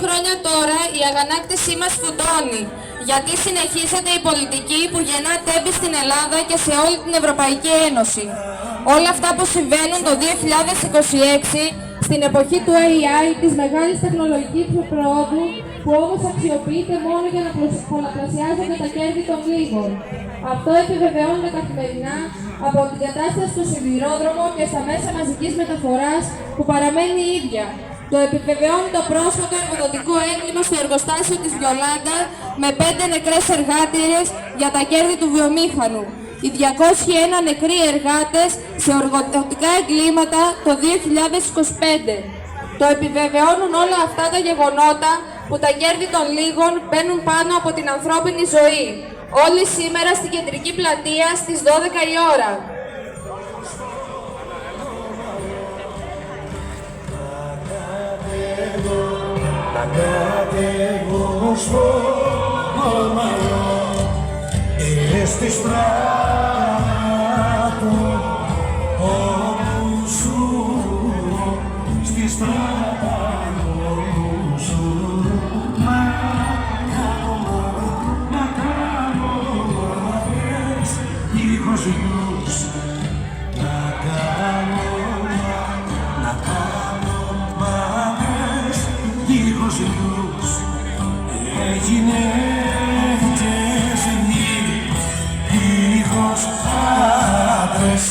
Χρόνια τώρα η αγανάκτησή μας φουντώνει, γιατί συνεχίζεται η πολιτική που γεννά τέμπη στην Ελλάδα και σε όλη την Ευρωπαϊκή Ένωση. Όλα αυτά που συμβαίνουν το 2026, στην εποχή του AI, της μεγάλης τεχνολογικής προόδου, που όμως αξιοποιείται μόνο για να πολλαπλασιάζονται τα κέρδη των λίγων. Αυτό επιβεβαιώνεται καθημερινά από την κατάσταση στο σιδηρόδρομο και στα μέσα μαζικής μεταφοράς που παραμένει η ίδια. Το επιβεβαιώνει το πρόσφατο εργοδοτικό έγκλημα στο εργοστάσιο της Βιολάντα με 5 νεκρές εργάτριες για τα κέρδη του βιομήχανου. Οι 201 νεκροί εργάτες σε εργοδοτικά εγκλήματα το 2025. Το επιβεβαιώνουν όλα αυτά τα γεγονότα που τα κέρδη των λίγων μπαίνουν πάνω από την ανθρώπινη ζωή. Όλοι σήμερα στην κεντρική πλατεία στις 12 η ώρα. Να κατεβώ στο κορμαλό στη στράτο όπου σου στη στράτα όπου σου να κάνω μορφές δίχως γιους να κάνω μορφές δίχως γιους γυναίκες δίχως άντρες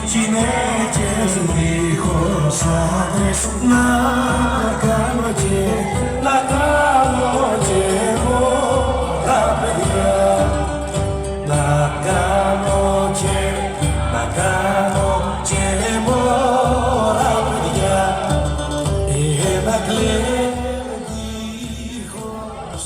γυναίκες δίχως άντρες να κάνω και εγώ τα παιδιά να κάνω και εγώ τα παιδιά ένα κλαίει δίχως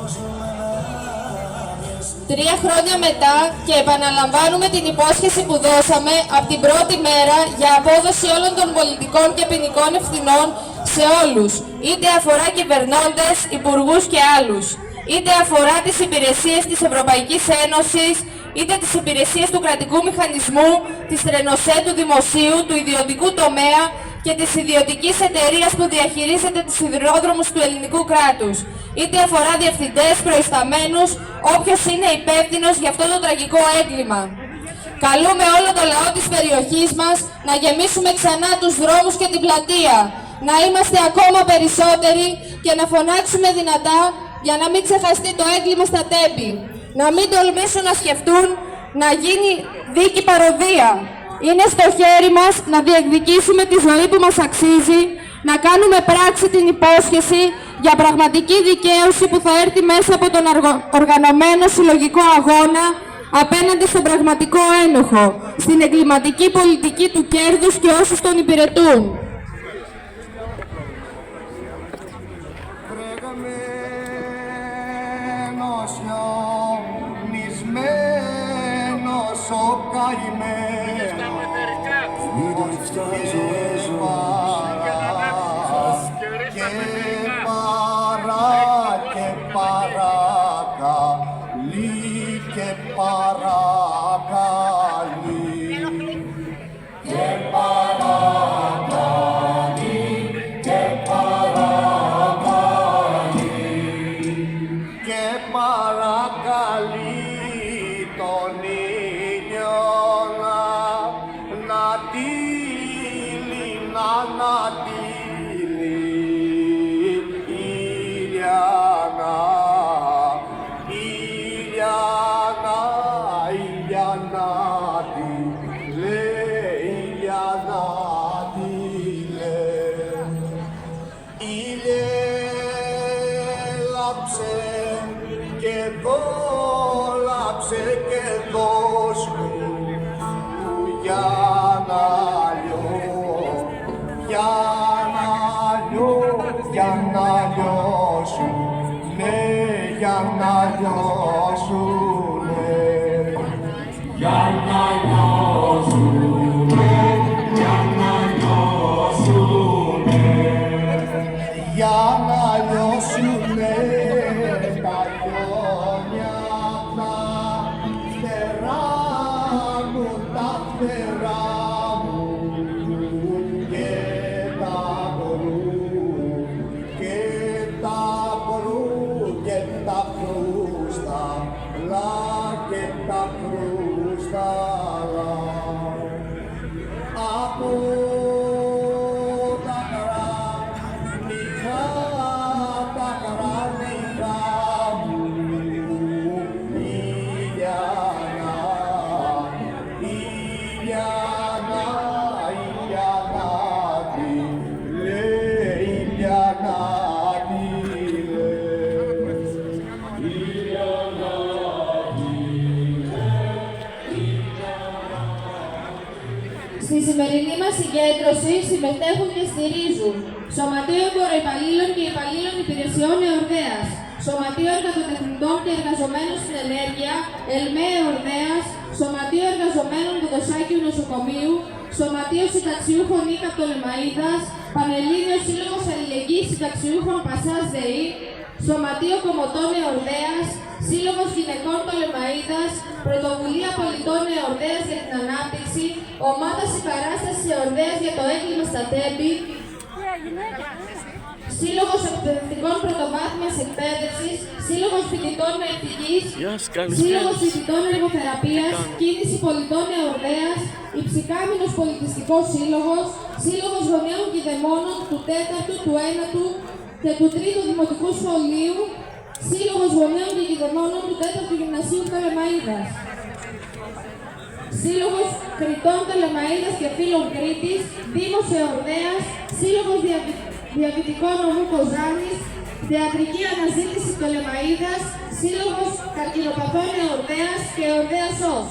ως μανάδες. 3 χρόνια μετά και επαναλαμβάνουμε την υπόσχεση που δώσαμε από την πρώτη μέρα για απόδοση όλων των πολιτικών και ποινικών ευθυνών σε όλους, είτε αφορά κυβερνώντες, υπουργούς και άλλους, είτε αφορά τις υπηρεσίες της Ευρωπαϊκής Ένωσης, είτε τις υπηρεσίες του κρατικού μηχανισμού, της Τρενοσέ, του δημοσίου, του ιδιωτικού τομέα και της ιδιωτικής εταιρείας που διαχειρίζεται τις σιδηρόδρομους του ελληνικού κράτους, είτε αφορά διευθυντές, προϊσταμένους, όποιος είναι υπεύθυνος για αυτό το τραγικό έγκλημα. Καλούμε όλο το λαό της περιοχής μας να γεμίσουμε ξανά τους δρόμους και την πλατεία, να είμαστε ακόμα περισσότεροι και να φωνάξουμε δυνατά για να μην ξεχαστεί το έγκλημα στα τέμπη. Να μην τολμήσουν να σκεφτούν να γίνει δίκη παροδία. Είναι στο χέρι μας να διεκδικήσουμε τη ζωή που μας αξίζει, να κάνουμε πράξη την υπόσχεση για πραγματική δικαίωση που θα έρθει μέσα από τον οργανωμένο συλλογικό αγώνα απέναντι στον πραγματικό ένοχο, στην εγκληματική πολιτική του κέρδους και όσους τον υπηρετούν. Βρεγμένος, χιονισμένος ο καημένος μην τον φτάζω και παρακαλεί και παρακαλεί και παρακαλεί και παρακαλεί και παρακαλεί τον ήλιο να τύλει, να τύλει Ήλιανα, Ήλιανα, Ήλιανα τι λέει, Ήλιανα τι λέει. Ήλιε λάψε και δόλαψε και δώσ' μου για να λιώσουνε, για να λιώσουνε, για να λιώσουνε, για να λιώσουνε, για να λιώσουνε τα χιόνια τα φτερά μου, τα φτερά μου και τα μπορούν και σημερινή μας συγκέντρωση συμμετέχουν και στηρίζουν Σωματείο Εμποροϊπαλλήλων και Υπαλλήλων Υπηρεσιών Εορδέας, Σωματείο Εργατοτεχνητών και Εργαζομένων στην Ενέργεια, ΕΛΜΕ Εορδέας, Σωματείο Εργαζομένων του Δοσάκιου Νοσοκομείου, Σωματείο Συνταξιούχων ΙΚΑ Πτολεμαΐδας, Πανελλήνιος Σύλλογος Αλληλεγγύης Συνταξιούχων Πασάς ΔΕΗ, Σωματείο Κομωτών Εορδέας, Σύλλογος Γυναικών Πτολεμαΐδας, Πρωτοβουλία Πολιτών Εορδέας για την Ανάπτυξη, Ομάδα Συμπαράστασης Εορδέας για το έγκλημα στα Τέμπη, Σύλλογος Εκπαιδευτικών Πρωτοβάθμιας Εκπαίδευσης, Σύλλογος Φοιτητών Ευτυχής, Σύλλογος Φοιτητών Εργοθεραπείας, Κίνηση Πολιτών Εορδέας, Υψηκάμινος Πολιτιστικός Σύλλογος, Σύλλογος Γονέων Κηδεμόνων του 4ου, του 1ου και του 3ου Δημοτικού Σχολείου, Σύλλογος Γονέων και Κηδεμόνων του 4ου Γυμνασίου Πτολεμαΐδας, Σύλλογος Κρητών Πτολεμαΐδας και Φίλων Κρήτης, Δήμος Εορδέας, Σύλλογος Διαβητικών Νομού Κοζάνης, Θεατρική Αναζήτηση Πτολεμαΐδας, Σύλλογος Καρκινοπαθών Εορδέας και Εορδέας ΟΣ.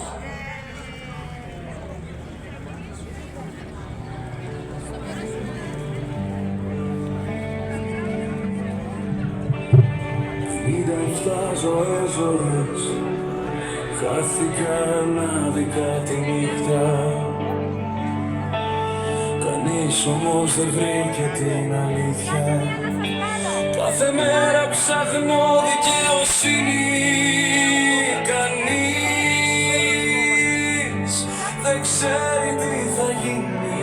Ζωές χάθηκαν άδικα τη νύχτα. Κανείς όμως δεν βρήκε την αλήθεια. Κάθε μέρα ψάχνω δικαιοσύνη. Κανείς δεν ξέρει τι θα γίνει.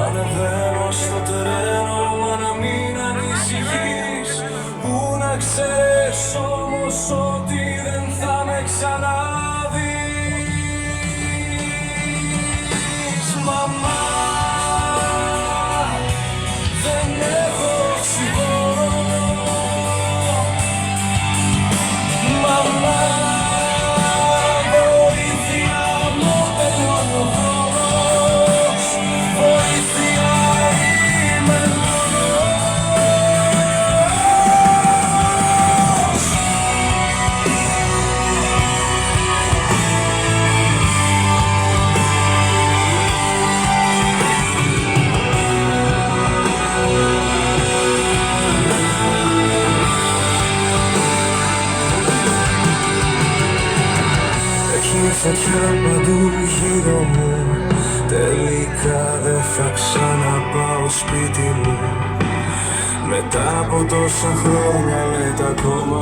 Ανεβαίνω στο τρένο, μα να μην ανησυχείς. Πού να ξέρεις όμως ότι δεν θα με ξαναδείς. Μαμά, δεν έχω οξυγόνο. Μαμά, βοήθεια μου τελειώνει ο χρόνος. Βοήθεια, είμαι μόνος. Έχει φωτιά παντού γύρω μου. Τελικά δεν θα ξαναπάω σπίτι μου. Μετά από τόσα χρόνια λέτε ακόμα.